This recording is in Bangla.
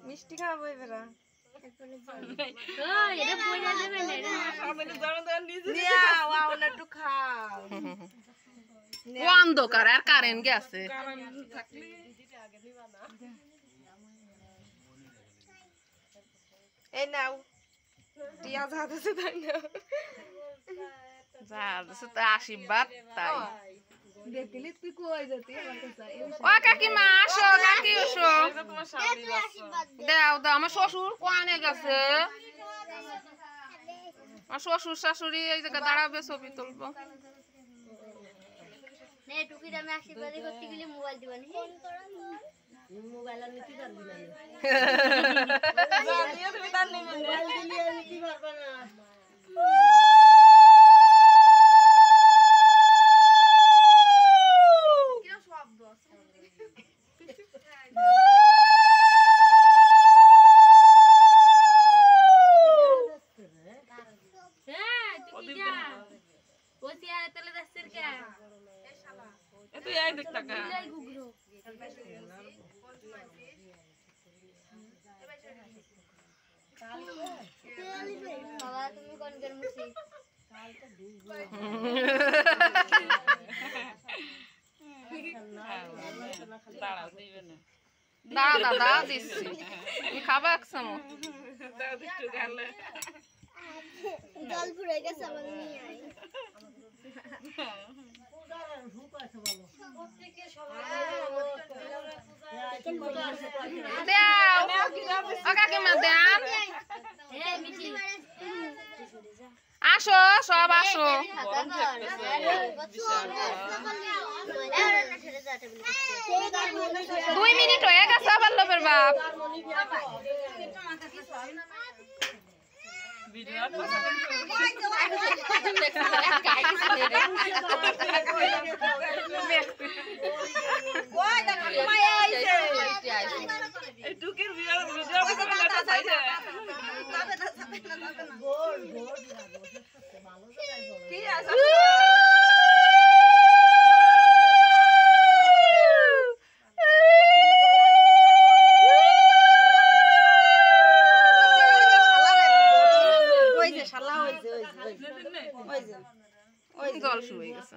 মিষ্টি খাবো এবারে অন্ধকার আর কারেন্ট গেছে এই নাও টিয়া যাচ্ছে তাই না যা আশীর্বাদ তাই দেখলি তুই কই যেতি ও কাকিমা আসো কাকি আসো দাও দাও আমার শ্বশুর কোয়ানে গেছে আমার শ্বশুর শাশুড়ি এই জায়গায় দাঁড়াবে ছবি তুলবো মোবাইল আর নিতে পারবি না দাঁড়া দাদা দিচ্ছি তুমি খাবা এক চামচ জল পুড়ে গেছে আমার নিয়ে আয় দাও ও কাকিমা দেন আসো সব আসো 2 মিনিট হয়ে গেছে আবার লোভের বাপ জল শুয়ে গেছে